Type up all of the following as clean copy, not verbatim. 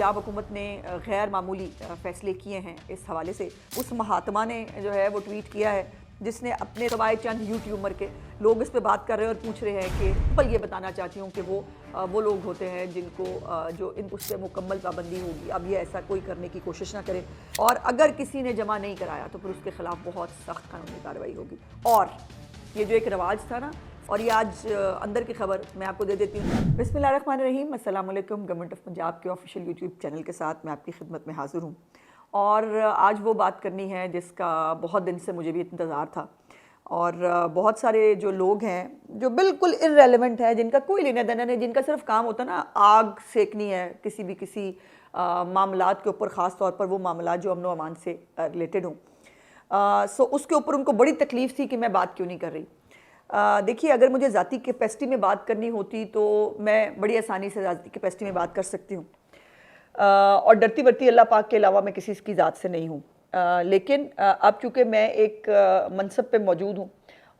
पंजाब हुकूमत ने गैर मामूली फ़ैसले किए हैं। इस हवाले से उस महात्मा ने जो है वो ट्वीट किया है जिसने अपने सवाए चंद यूट्यूबर के लोग इस पे बात कर रहे हैं और पूछ रहे हैं कि सिंपल ये बताना चाहती हूँ कि वो लोग होते हैं जिनको जो इन उस पर मुकम्मल पाबंदी होगी। अब ये ऐसा कोई करने की कोशिश ना करे और अगर किसी ने जमा नहीं कराया तो फिर उसके ख़िलाफ़ बहुत सख्त कानूनी कार्रवाई होगी। और ये जो एक रवाज था ना, और ये आज अंदर की खबर मैं आपको दे देती हूँ। बिस्मिल्लाहिर्रहमानिर्रहीम, अस्सलाम वालेकुम। गवर्नमेंट ऑफ पंजाब के ऑफिशियल यूट्यूब चैनल के साथ मैं आपकी खिदमत में हाज़िर हूँ और आज वो बात करनी है जिसका बहुत दिन से मुझे भी इंतज़ार था। और बहुत सारे जो लोग हैं जो बिल्कुल इर्रेलेवेंट है, जिनका कोई लेना देना नहीं, जिनका सिर्फ काम होता ना आग सेकनी है किसी मामलात के ऊपर, ख़ास तौर पर वो मामलात जो अमन व अमान से रिलेटेड हों। सो उसके ऊपर उनको बड़ी तकलीफ़ थी कि मैं बात क्यों नहीं कर रही। देखिए, अगर मुझे ज़ाती कैपेसिटी में बात करनी होती तो मैं बड़ी आसानी से ज़ाती कैपेसिटी में बात कर सकती हूँ और डरती बरती अल्लाह पाक के अलावा मैं किसी की ज़ात से नहीं हूँ। लेकिन अब चूँकि मैं एक मनसब पे मौजूद हूँ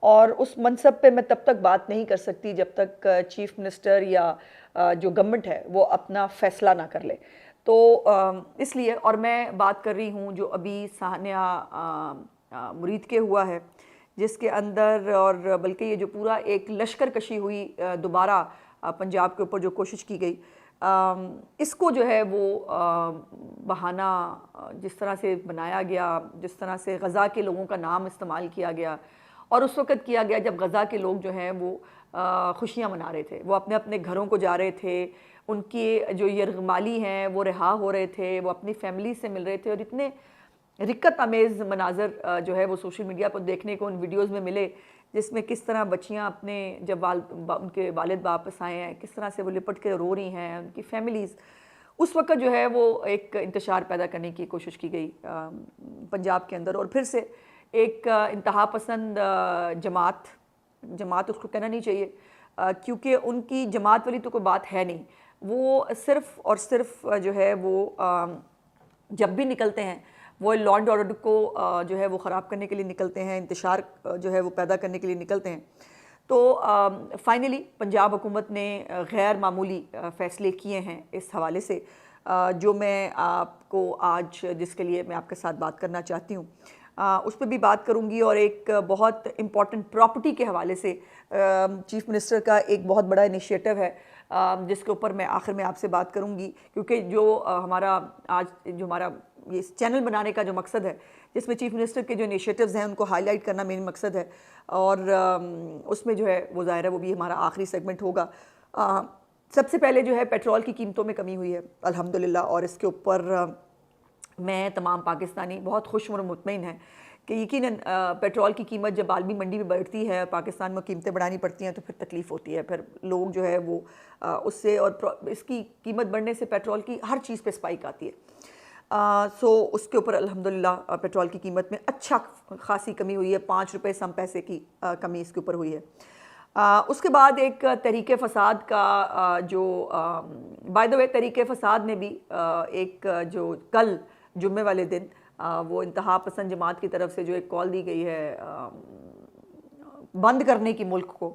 और उस मनसब पे मैं तब तक बात नहीं कर सकती जब तक चीफ़ मिनिस्टर या जो गवर्नमेंट है वो अपना फ़ैसला ना कर ले। तो इसलिए और मैं बात कर रही हूँ जो अभी सानिया मुरीद के हुआ है, जिसके अंदर और बल्कि ये जो पूरा एक लश्कर कशी हुई दोबारा पंजाब के ऊपर जो कोशिश की गई, इसको जो है वो बहाना जिस तरह से बनाया गया, जिस तरह से गज़ा के लोगों का नाम इस्तेमाल किया गया और उस वक़्त किया गया जब गज़ा के लोग जो हैं वो खुशियाँ मना रहे थे, वो अपने अपने घरों को जा रहे थे, उनकी जो यरगमाली हैं वो रिहा हो रहे थे, वो अपनी फैमिली से मिल रहे थे और इतने रिक्कत अमेज़ मनाज़र जो है वो सोशल मीडिया पर देखने को उन वीडियोज़ में मिले, जिसमें किस तरह बच्चियाँ अपने जब उनके वालिद वापस आए हैं किस तरह से वो लिपट के रो रही हैं, उनकी फैमिलीज़। उस वक़्त जो है वो एक इंतशार पैदा करने की कोशिश की गई पंजाब के अंदर और फिर से एक इंतहा पसंद जमात उसको कहना नहीं चाहिए क्योंकि उनकी जमात वाली तो कोई बात है नहीं। वो सिर्फ़ और सिर्फ जो है वो जब भी निकलते हैं वो लॉ एंड ऑर्डर को जो है वो ख़राब करने के लिए निकलते हैं, इंतशार जो है वो पैदा करने के लिए निकलते हैं। तो फाइनली पंजाब हुकूमत ने गैर मामूली फ़ैसले किए हैं इस हवाले से, जो मैं आपको आज जिसके लिए मैं आपके साथ बात करना चाहती हूँ उस पर भी बात करूँगी। और एक बहुत इम्पॉर्टेंट प्रॉपर्टी के हवाले से चीफ़ मिनिस्टर का एक बहुत बड़ा इनिशिएटिव है जिसके ऊपर मैं आखिर में आपसे बात करूँगी, क्योंकि जो हमारा ये इस चैनल बनाने का जो मकसद है, जिसमें चीफ़ मिनिस्टर के जो इनिशिएटिव्स हैं उनको हाईलाइट करना मेन मकसद है और उसमें जो है वो ज़ाहिर है वो भी हमारा आखिरी सेगमेंट होगा। सबसे पहले जो है पेट्रोल की कीमतों में कमी हुई है अल्हम्दुलिल्लाह, और इसके ऊपर मैं तमाम पाकिस्तानी बहुत खुश और मुतमईन हैं कि यकीनन पेट्रोल की कीमत जब आलमी मंडी में बढ़ती है, पाकिस्तान में कीमतें बढ़ानी पड़ती हैं तो फिर तकलीफ़ होती है, फिर लोग जो है वो उससे और इसकी कीमत बढ़ने से पेट्रोल की हर चीज़ पे स्पाइक आती है। सो उसके ऊपर अल्हम्दुलिल्लाह पेट्रोल की कीमत में अच्छा खासी कमी हुई है, 5 रुपये सम पैसे की कमी इसके ऊपर हुई है। उसके बाद एक तहरीक फ़साद का जो बाय द वे तहरीक फ़साद ने भी एक जो कल जुम्मे वाले दिन वो इंतहा पसंद जमात की तरफ से जो एक कॉल दी गई है बंद करने की मुल्क को,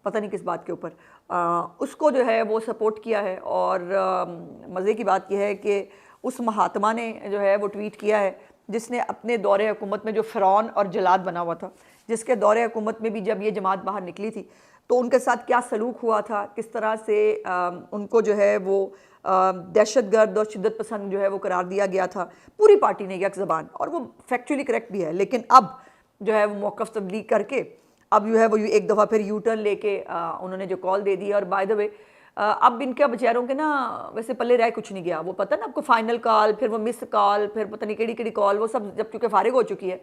पता नहीं किस बात के ऊपर, उसको जो है वो सपोर्ट किया है। और मज़े की बात यह है कि उस महात्मा ने जो है वो ट्वीट किया है जिसने अपने दौरे हुकूमत में जो फ़िरौन और जलाद बना हुआ था, जिसके दौरे हुकूमत में भी जब ये जमात बाहर निकली थी तो उनके साथ क्या सलूक हुआ था, किस तरह से उनको जो है वो दहशतगर्द और शिद्दत पसंद जो है वो करार दिया गया था पूरी पार्टी ने यक ज़बान, और वो फैक्चुअली करेक्ट भी है। लेकिन अब जो है वो मौक़िफ़ तब्दील करके अब जो है वो एक दफ़ा फिर यू टर्न लेके उन्होंने जो कॉल दे दी। और बाय द वे अब इनके बेचारों के ना वैसे पल्ले रह कुछ नहीं गया, वो पता ना आपको फाइनल कॉल, फिर वो मिस कॉल, फिर पता नहीं केड़ी कॉल, वो सब जब चूँकि फारिग हो चुकी है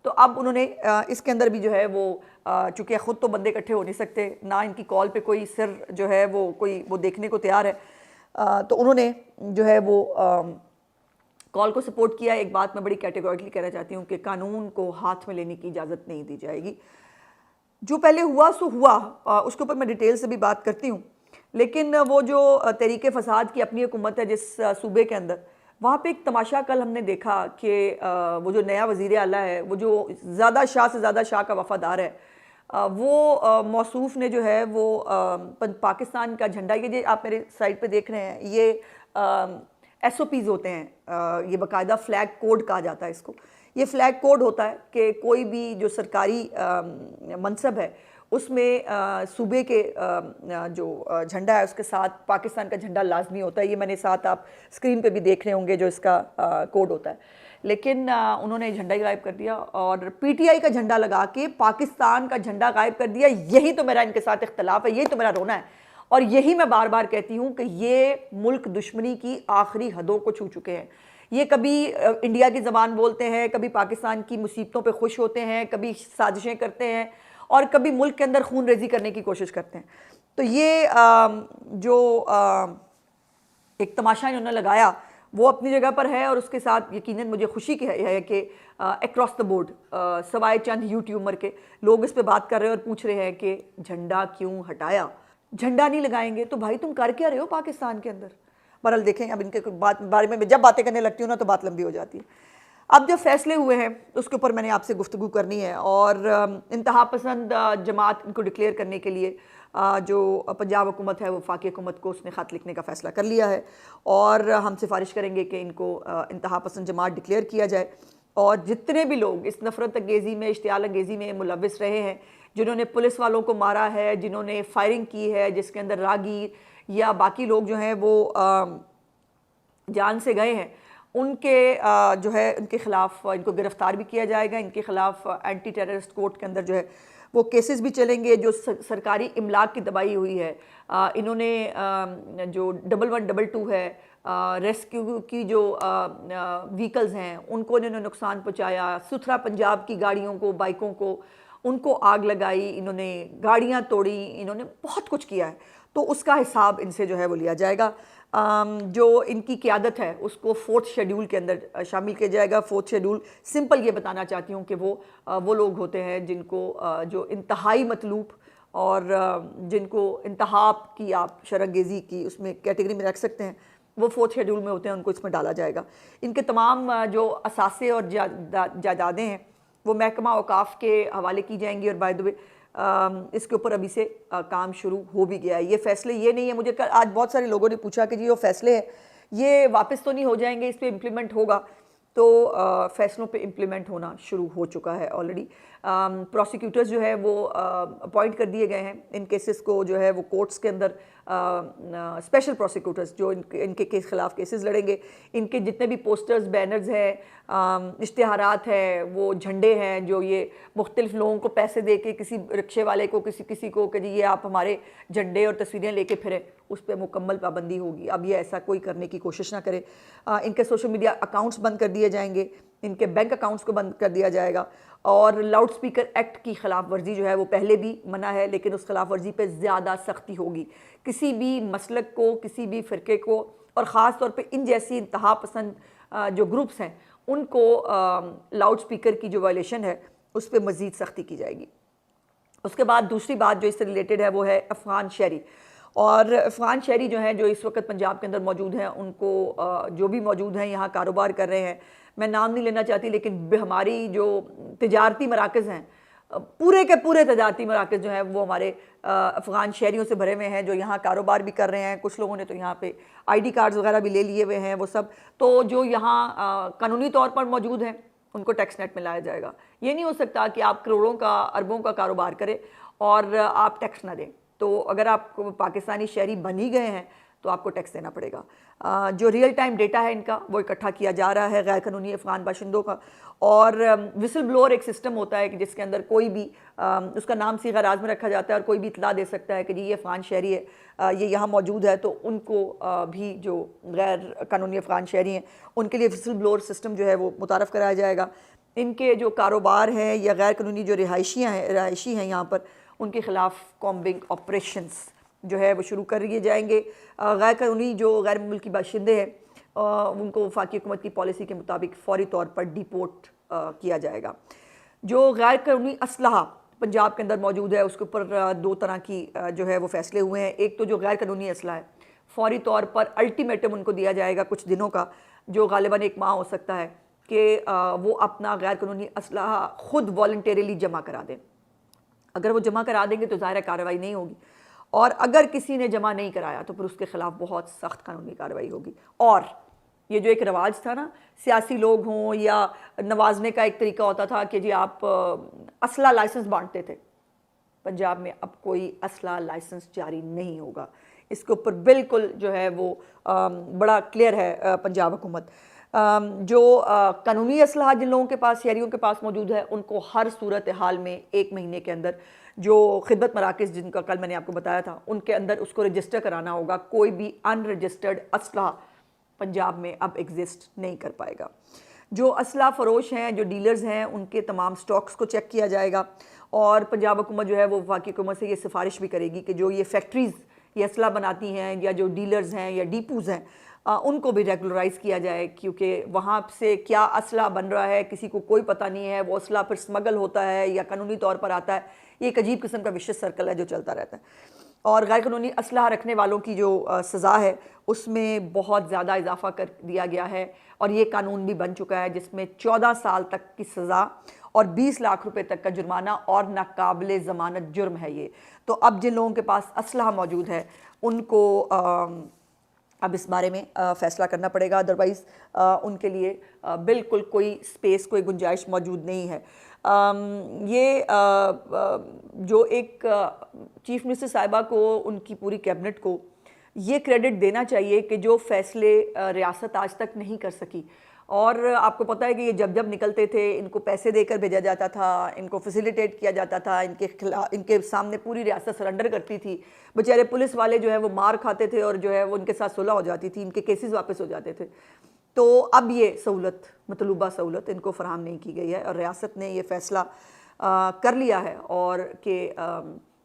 तो अब उन्होंने इसके अंदर भी जो है वो चूँकि ख़ुद तो बंदे इकट्ठे हो नहीं सकते, ना इनकी कॉल पे कोई सिर जो है वो कोई वो देखने को तैयार है, तो उन्होंने जो है वो कॉल को सपोर्ट किया। एक बात मैं बड़ी कैटेगोरिकली कहना चाहती हूँ कि कानून को हाथ में लेने की इजाज़त नहीं दी जाएगी। जो पहले हुआ सो हुआ, उसके ऊपर मैं डिटेल से भी बात करती हूँ। लेकिन वो जो तहरीक फ़साद की अपनी हुकूमत है जिस सूबे के अंदर, वहाँ पे एक तमाशा कल हमने देखा कि वो जो नया वज़ीर आला है, वो जो ज़्यादा शाह से ज़्यादा शाह का वफ़ादार है, वो मौसूफ़ ने जो है वो पाकिस्तान का झंडा, ये आप मेरे साइड पे देख रहे हैं, ये SOPs होते हैं, ये बाकायदा फ्लैग कोड कहा जाता है इसको। ये फ्लैग कोड होता है कि कोई भी जो सरकारी मनसब है उसमें सूबे के जो झंडा है उसके साथ पाकिस्तान का झंडा लाजमी होता है। ये मैंने साथ आप स्क्रीन पे भी देख रहे होंगे जो इसका कोड होता है। लेकिन उन्होंने झंडा ही गायब कर दिया और PTI का झंडा लगा के पाकिस्तान का झंडा गायब कर दिया। यही तो मेरा इनके साथ इख्तलाफ है, यही तो मेरा रोना है। और यही मैं बार बार कहती हूँ कि ये मुल्क दुश्मनी की आखिरी हदों को छू चुके हैं। ये कभी इंडिया की ज़बान बोलते हैं, कभी पाकिस्तान की मुसीबतों पे खुश होते हैं, कभी साजिशें करते हैं और कभी मुल्क के अंदर खून रेजी करने की कोशिश करते हैं। तो ये एक तमाशा इन्होंने लगाया वो अपनी जगह पर है और उसके साथ यकीनन मुझे खुशी की है कि अक्रॉस द बोर्ड सवाए चंद यूट्यूबर के लोग इस पे बात कर रहे हैं और पूछ रहे हैं कि झंडा क्यों हटाया। झंडा नहीं लगाएंगे तो भाई तुम कर क्या रहे हो पाकिस्तान के अंदर। बहरहाल देखें, अब इनके बारे में जब बातें करने लगती हूँ ना तो बात लंबी हो जाती है। अब जो फैसले हुए हैं उसके ऊपर मैंने आपसे गुफ्तगू करनी है और इंतहा पसंद जमात इनको डिक्लेयर करने के लिए जो पंजाब हुकूमत है वफाकी हुकूमत को उसने ख़त लिखने का फ़ैसला कर लिया है और हम सिफारिश करेंगे कि इनको इंतहा पसंद जमात डिक्लेयर किया जाए। और जितने भी लोग इस नफ़रत अंगेज़ी में, इश्तियाल अंगेज़ी में मुलविस रहे हैं, जिन्होंने पुलिस वालों को मारा है, जिन्होंने फायरिंग की है, जिसके अंदर रागी या बाकी लोग जो हैं वो जान से गए हैं, उनके जो है उनके ख़िलाफ़ इनको गिरफ़्तार भी किया जाएगा। इनके ख़िलाफ़ एंटी टेररिस्ट कोर्ट के अंदर जो है वो केसेस भी चलेंगे। जो सरकारी इमलाक की दबाई हुई है, इन्होंने जो 1122 है रेस्क्यू की जो व्हीकल्स हैं उनको इन्होंने नुकसान पहुँचाया। सुथरा पंजाब की गाड़ियों को, बाइकों को, उनको आग लगाई, इन्होंने गाड़ियाँ तोड़ी, इन्होंने बहुत कुछ किया है। तो उसका हिसाब इनसे जो है वो लिया जाएगा। जो इनकी क़यादत है उसको 4th शेड्यूल के अंदर शामिल किया जाएगा। 4th शेड्यूल सिंपल ये बताना चाहती हूँ कि वो लोग होते हैं जिनको जो इंतहाई मतलूब और जिनको इंतहा की आप शरअंगेज़ी की उसमें कैटेगरी में रख सकते हैं, वो 4th शेड्यूल में होते हैं, उनको इसमें डाला जाएगा। इनके तमाम जो असासे और जायदादें हैं वो महकमा औकाफ़ के हवाले की जाएंगी। और बाय द वे इसके ऊपर अभी से काम शुरू हो भी गया है। ये फ़ैसले ये नहीं है, मुझे आज बहुत सारे लोगों ने पूछा कि जी वो फ़ैसले हैं ये वापस तो नहीं हो जाएंगे, इस पर इम्प्लीमेंट होगा। तो फ़ैसलों पे इम्प्लीमेंट होना शुरू हो चुका है ऑलरेडी। प्रोसिक्यूटर्स जो है वो अपॉइंट कर दिए गए हैं। इन केसेस को जो है वो कोर्ट्स के अंदर स्पेशल प्रोसिक्यूटर्स जो इनके ख़िलाफ़ केसेस लड़ेंगे। इनके जितने भी पोस्टर्स, बैनर्स हैं, इश्तिहारात हैं, वो झंडे हैं जो ये मुख्तलिफ लोगों को पैसे दे के, किसी रिक्शे वाले को, किसी को कि जी ये आप हमारे झंडे और तस्वीरें लेके फिरें, उस पर मुकम्मल पाबंदी होगी। अब ये ऐसा कोई करने की कोशिश ना करे। इनके सोशल मीडिया अकाउंट्स बंद कर दिए जाएंगे, इनके बैंक अकाउंट्स को बंद कर दिया जाएगा। और लाउड स्पीकर एक्ट की खिलाफ वर्जी जो है वो पहले भी मना है, लेकिन उस खिलाफ वर्जी पे ज़्यादा सख्ती होगी। किसी भी मसलक को, किसी भी फ़िरके को, और ख़ास तौर पे इन जैसी इंतहा पसंद जो ग्रुप्स हैं उनको लाउड स्पीकर की जो वायलेशन है उस पर मज़ीद सख्ती की जाएगी। उसके बाद दूसरी बात जो इससे रिलेटेड है वो है अफ़गान शहरी। और अफ़गान शहरी जो हैं जो इस वक्त पंजाब के अंदर मौजूद हैं, उनको जो भी मौजूद हैं यहाँ कारोबार कर रहे हैं, मैं नाम नहीं लेना चाहती, लेकिन हमारी जो तिजारती मराकज़ हैं, पूरे के पूरे तजारती मराकज़ जो हैं वो हमारे अफ़गान शहरियों से भरे हुए हैं जो यहाँ कारोबार भी कर रहे हैं। कुछ लोगों ने तो यहाँ पे ID कार्ड्स वगैरह भी ले लिए हुए हैं। वो सब तो जो यहाँ कानूनी तौर पर मौजूद हैं उनको टैक्स नेट में लाया जाएगा। ये नहीं हो सकता कि आप करोड़ों का, अरबों का कारोबार करें और आप टैक्स ना दें। तो अगर आप पाकिस्तानी शहरी बन ही गए हैं तो आपको टैक्स देना पड़ेगा। जो रियल टाइम डेटा है इनका वो इकट्ठा किया जा रहा है गैर कानूनी अफ़गान बाशिंदों का। और विसल ब्लोअर एक सिस्टम होता है कि जिसके अंदर कोई भी उसका नाम सीगा राज में रखा जाता है और कोई भी इतला दे सकता है कि जी ये अफ़गान शहरी है, ये यहाँ मौजूद है। तो उनको भी जो गैर कानूनी अफ़गान शहरी हैं उनके लिए विसल ब्लोअर सिस्टम जो है वो मुतारफ़ कराया जाएगा। इनके जो कारोबार हैं या गैर कानूनी जो रहायशी हैं यहाँ पर, उनके ख़िलाफ़ कॉम्बिंग ऑपरेशंस जो है वो शुरू कर दिए जाएंगे। गैर कानूनी जो गैर मुल्की बाशिंदे हैं उनको वफाकी हुकूमत की पॉलिसी के मुताबिक फ़ौरी तौर पर डिपोर्ट किया जाएगा। जो गैर कानूनी असलहा पंजाब के अंदर मौजूद है उसके ऊपर दो तरह की जो है वो फ़ैसले हुए हैं। एक तो जो गैर कानूनी असलहा है फ़ौरी तौर पर अल्टीमेटम उनको दिया जाएगा कुछ दिनों का, जो गालिबन 1 माह हो सकता है, कि वो अपना गैर कानूनी असलहा खुद वॉलंटरीली जमा करा दें। अगर वो जमा करा देंगे तो ज़ाहिर कार्रवाई नहीं होगी, और अगर किसी ने जमा नहीं कराया तो फिर उसके ख़िलाफ़ बहुत सख्त कानूनी कार्रवाई होगी। और ये जो एक रवाज था ना, सियासी लोग हों या नवाजने का एक तरीका होता था कि जी आप असला लाइसेंस बांटते थे। पंजाब में अब कोई असला लाइसेंस जारी नहीं होगा। इसके ऊपर बिल्कुल जो है वो बड़ा क्लियर है पंजाब हुकूमत। जो कानूनी असलहा जिन लोगों के पास, शहरियों के पास मौजूद है, उनको हर सूरत हाल में 1 महीने के अंदर जो खिदमत मराकज़ जिनका कल मैंने आपको बताया था, उनके अंदर उसको रजिस्टर कराना होगा। कोई भी अनरजिस्टर्ड असलहा पंजाब में अब एग्जिस्ट नहीं कर पाएगा। जो असला फ़रोश हैं, जो डीलर्स हैं, उनके तमाम स्टॉक्स को चेक किया जाएगा और पंजाब हुकूमत जो है वो वफाकी हुकूमत से ये सिफारिश भी करेगी कि जो ये फैक्ट्रीज़ ये असला बनाती हैं या जो डीलर्स हैं या डीपूज़ हैं, उनको भी रेगुलराइज़ किया जाए, क्योंकि वहाँ से क्या असला बन रहा है किसी को कोई पता नहीं है। वो असला फिर स्मगल होता है या कानूनी तौर पर आता है। ये एक अजीब किस्म का विशेष सर्कल है जो चलता रहता है। और गैर कानूनी असलहा रखने वालों की जो सज़ा है उसमें बहुत ज़्यादा इजाफा कर दिया गया है और ये कानून भी बन चुका है, जिसमें 14 साल तक की सज़ा और 20 लाख रुपए तक का जुर्माना और नाकाबिले ज़मानत जुर्म है ये। तो अब जिन लोगों के पास असलहा मौजूद है उनको अब इस बारे में फ़ैसला करना पड़ेगा, अदरवाइज़ उनके लिए बिल्कुल कोई स्पेस, कोई गुंजाइश मौजूद नहीं है। ये जो एक चीफ़ मिनिस्टर साहिबा को, उनकी पूरी कैबिनेट को ये क्रेडिट देना चाहिए कि जो फ़ैसले रियासत आज तक नहीं कर सकी। और आपको पता है कि ये जब जब निकलते थे इनको पैसे देकर भेजा जाता था, इनको फैसिलिटेट किया जाता था, इनके सामने पूरी रियासत सरेंडर करती थी। बेचारे पुलिस वाले जो है वो मार खाते थे और जो है वो इनके साथ सुलह हो जाती थी, इनके केसेस वापस हो जाते थे। तो अब ये सहूलत, मतलूबा सहूलत इनको फराहम नहीं की गई है और रियासत ने ये फ़ैसला कर लिया है और कि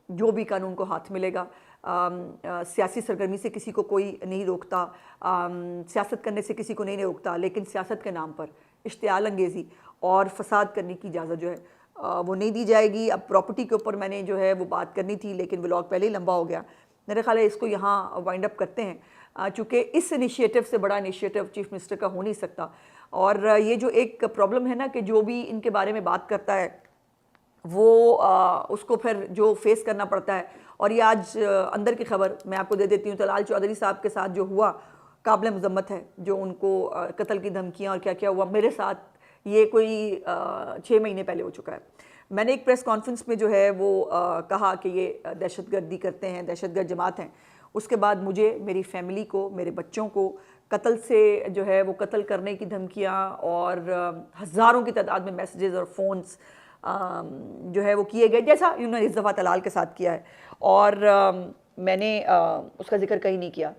जो भी कानून को हाथ मिलेगा, सियासी सरगर्मी से किसी को कोई नहीं रोकता, सियासत करने से किसी को नहीं रोकता, लेकिन सियासत के नाम पर इश्तियाल अंगेज़ी और फसाद करने की इजाज़त जो है वो नहीं दी जाएगी। अब प्रॉपर्टी के ऊपर मैंने जो है वो बात करनी थी, लेकिन व्लॉग पहले ही लंबा हो गया। मेरे ख्याल है इसको यहाँ वाइंड अप करते हैं, चूँकि इस इनिशिएटिव से बड़ा इनिशिएटिव चीफ़ मिनिस्टर का हो नहीं सकता। और ये जो एक प्रॉब्लम है ना कि जो भी इनके बारे में बात करता है वो उसको फिर जो फेस करना पड़ता है। और ये आज अंदर की खबर मैं आपको दे देती हूँ। तलाल चौधरी साहब के साथ जो हुआ काबिल मज़म्मत है, जो उनको कत्ल की धमकियाँ और क्या क्या हुआ मेरे साथ, ये कोई 6 महीने पहले हो चुका है। मैंने एक प्रेस कॉन्फ्रेंस में जो है वो कहा कि ये दहशतगर्दी करते हैं, दहशतगर्द जमात हैं। उसके बाद मुझे, मेरी फैमिली को, मेरे बच्चों को कत्ल से जो है वो कत्ल करने की धमकियाँ और हज़ारों की तादाद में मैसेजेस और फ़ोन्स जो है वो किए गए, जैसा उन्होंने इस दफ़ा तलाल के साथ किया है। और मैंने उसका जिक्र कहीं नहीं किया,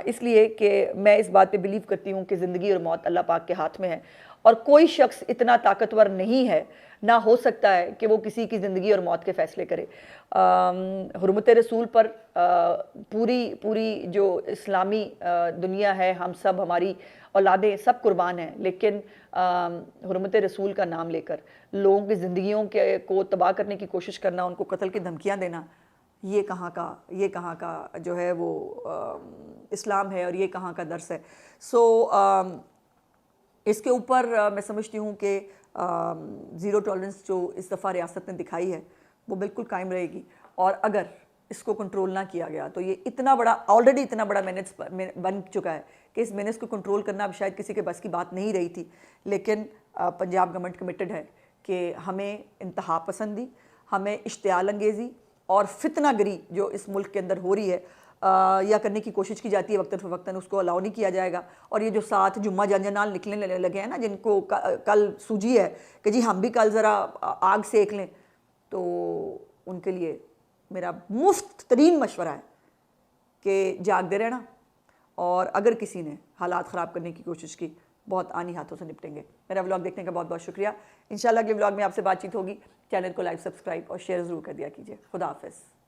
इसलिए कि मैं इस बात पे बिलीव करती हूँ कि ज़िंदगी और मौत अल्लाह पाक के हाथ में है और कोई शख्स इतना ताकतवर नहीं है, ना हो सकता है कि वो किसी की ज़िंदगी और मौत के फ़ैसले करे। हुर्मत रसूल पर पूरी जो इस्लामी दुनिया है, हम सब, हमारी औलादें सब कुर्बान हैं, लेकिन हुर्मत रसूल का नाम लेकर लोगों की ज़िंदगियों को तबाह करने की कोशिश करना, उनको कत्ल की धमकियाँ देना, ये कहाँ का जो है वो इस्लाम है और ये कहाँ का दर्स है। सो इसके ऊपर मैं समझती हूँ कि ज़ीरो टॉलरेंस जो इस दफ़ा रियासत ने दिखाई है वो बिल्कुल कायम रहेगी। और अगर इसको कंट्रोल ना किया गया तो ये इतना बड़ा, ऑलरेडी इतना बड़ा मेनेस बन चुका है कि इस मेनेस को कंट्रोल करना अब शायद किसी के बस की बात नहीं रही थी। लेकिन पंजाब गवर्नमेंट कमिटेड है कि हमें इंतहा पसंदी, हमें इश्तियाल अंगेज़ी और फितनागरी जो इस मुल्क के अंदर हो रही है या करने की कोशिश की जाती है वक्तन फ़वक्तन, उसको अलाउ नहीं किया जाएगा। और ये जो 7 जुम्मा जंजनाल निकलने लगे हैं ना, जिनको कल सूझी है कि जी हम भी कल ज़रा आग सेक लें, तो उनके लिए मेरा मुफ्त तरीन मशवरा है कि जागते रहना, और अगर किसी ने हालात ख़राब करने की कोशिश की, बहुत आनी हाथों से निपटेंगे। मेरा व्लॉग देखने का बहुत बहुत शुक्रिया। इंशाल्लाह अगले व्लॉग में आपसे बातचीत होगी। चैनल को लाइक, सब्सक्राइब और शेयर ज़रूर कर दिया कीजिए। खुदा हाफ़िज़।